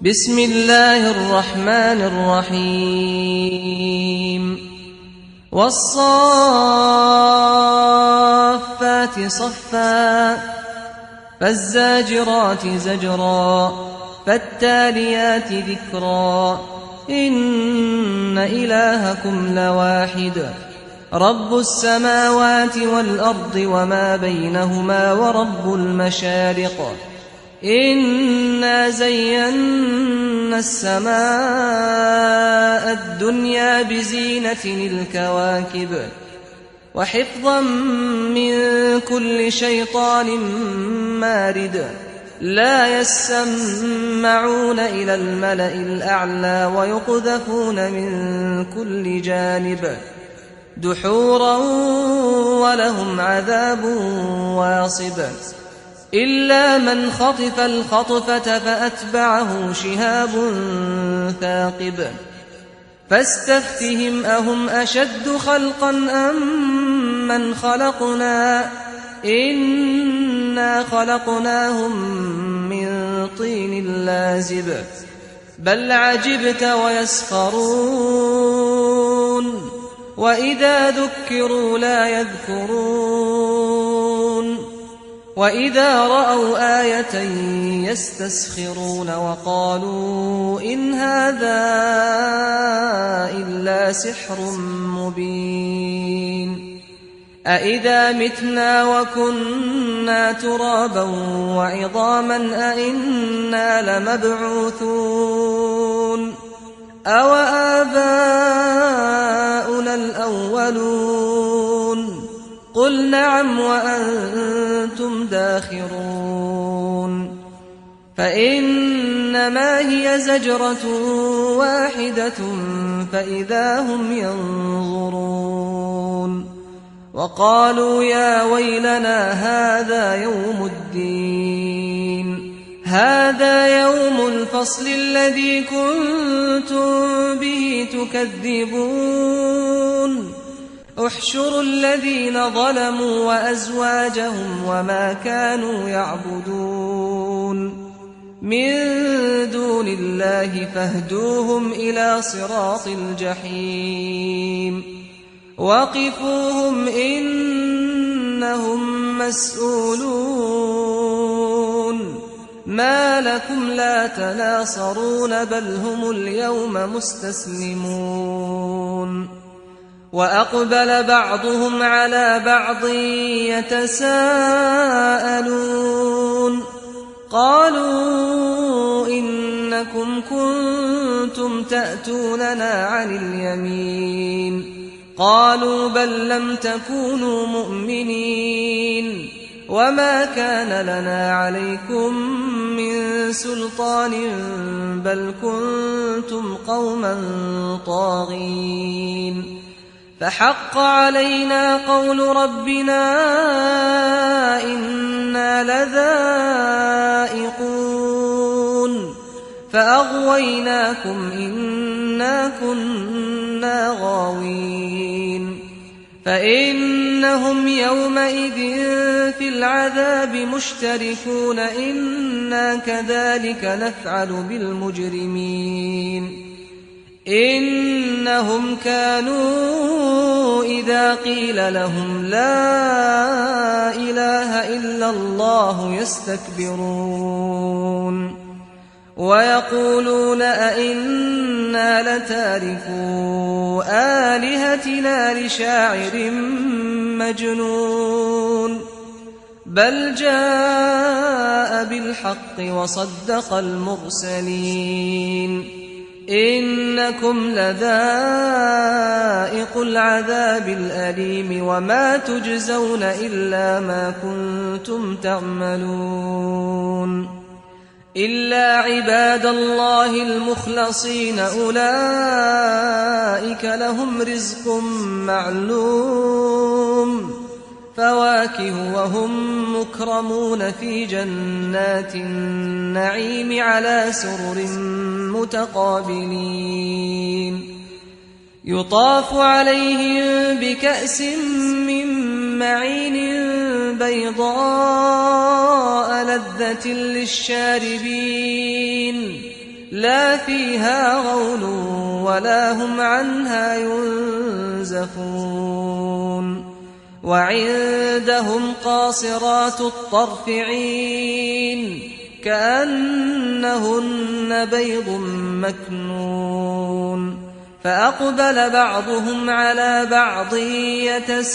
بسم الله الرحمن الرحيم والصافات صفا فالزاجرات زجرا فالتاليات ذكرا إن إلهكم لواحد رب السماوات والأرض وما بينهما ورب المشارق إنا زينا السماء الدنيا بزينة الكواكب وحفظا من كل شيطان مارد لا يسمعون إلى الملأ الأعلى ويقذفون من كل جانب دحورا ولهم عذاب واصب إلا من خطف الخطفة فأتبعه شهاب ثاقب فاستفتهم أهم أشد خلقا أم من خلقنا إنا خلقناهم من طين لازب بل عجبت ويسخرون وإذا ذكروا لا يذكرون وإذا رأوا آية يستسخرون وقالوا إن هذا إلا سحر مبين أإذا متنا وكنا ترابا وعظاما أإنا لمبعوثون أو آباؤنا الأولون قل نعم وأنتم داخرون فإنما هي زجرة واحدة فإذا هم ينظرون وقالوا يا ويلنا هذا يوم الدين هذا يوم الفصل الذي كنتم به تكذبون احشروا الذين ظلموا وأزواجهم وما كانوا يعبدون من دون الله فاهدوهم إلى صراط الجحيم وقفوهم إنهم مسؤولون ما لكم لا تناصرون بل هم اليوم مستسلمون وأقبل بعضهم على بعض يتساءلون قالوا إنكم كنتم تأتوننا عن اليمين قالوا بل لم تكونوا مؤمنين وما كان لنا عليكم من سلطان بل كنتم قوما طاغين فحق علينا قول ربنا إنا لذائقون فأغويناكم إنا كنا غاوين فإنهم يومئذ في العذاب مشتركون إنا كذلك نفعل بالمجرمين إنهم كانوا إذا قيل لهم لا إله إلا الله يستكبرون ويقولون أئنا لتاركو آلهتنا لشاعر مجنون بل جاء بالحق وصدق المرسلين إنكم لذائق العذاب الأليم وما تجزون إلا ما كنتم تعملون إلا عباد الله المخلصين أولئك لهم رزق معلوم فواكه وهم مكرمون في جنات النعيم على سرر متقابلين يطاف عليهم بكأس من معين بيضاء لذة للشاربين لا فيها غول ولا هم عنها ينزفون وعندهم قاصرات الطرف عين كأنهن بيض مكنون فأقبل بعضهم على بعض يتساءلون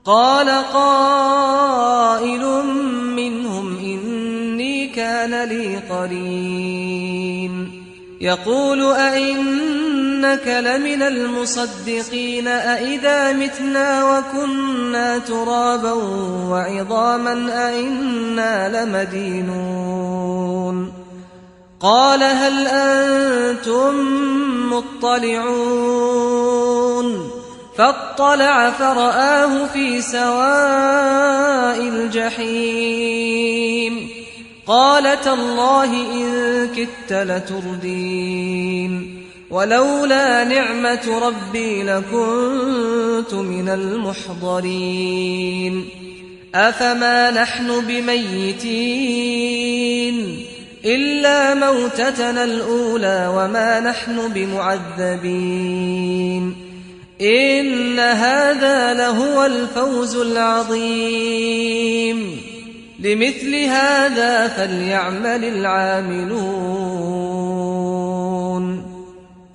قال قائل منهم إني كان لي قرين يقول أئنك لمن المصدقين أئذا متنا وكنا ترابا وعظاما أئنا لمدينون قال هل أنتم مطلعون فاطلع فرآه في سواء الجحيم قال تالله إن كدت لتردين ولولا نعمة ربي لكنت من المحضرين أفما نحن بميتين إلا موتتنا الأولى وما نحن بمعذبين إن هذا لهو الفوز العظيم لمثل هذا فليعمل العاملون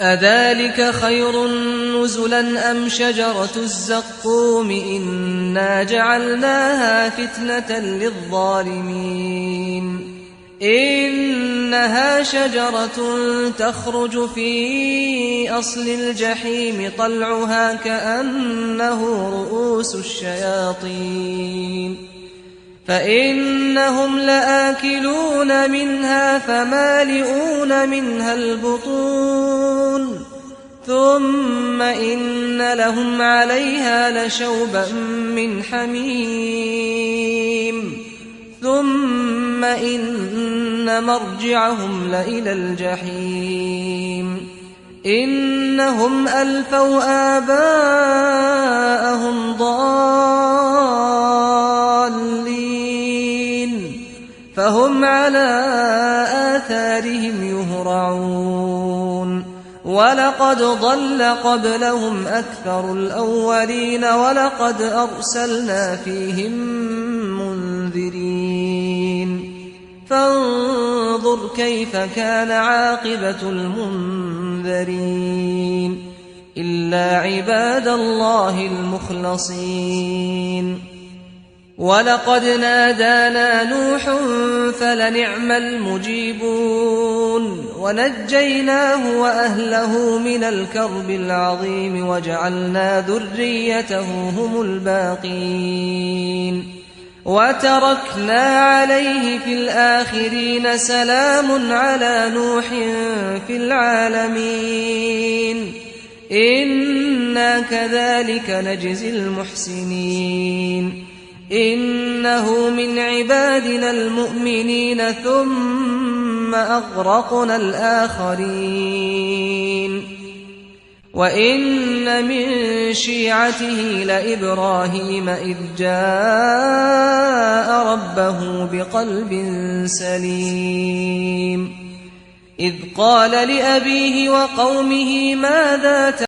أذلك خير نزلا أم شجرة الزقوم إنا جعلناها فتنة للظالمين إنها شجرة تخرج في أصل الجحيم طلعها كأنه رؤوس الشياطين فإنهم لآكلون منها فمالئون منها البطون ثم إن لهم عليها لشوبا من حميم ثم إن مرجعهم لإلى الجحيم إنهم ألفوا آباءهم ضالين فهم على آثارهم يهرعون ولقد ضل قبلهم أكثر الأولين ولقد أرسلنا فيهم منذرين فانظر كيف كان عاقبة المنذرين إلا عباد الله المخلصين ولقد نادانا نوح فلنعم المجيبون ونجيناه وأهله من الكرب العظيم وجعلنا ذريته هم الباقين وتركنا عليه في الآخرين سلام على نوح في العالمين إنا كذلك نجزي المحسنين إنه من عبادنا المؤمنين ثم أغرقنا الآخرين وإن من شيعته لإبراهيم إذ جاء ربه بقلب سليم إذ قال لأبيه وقومه ماذا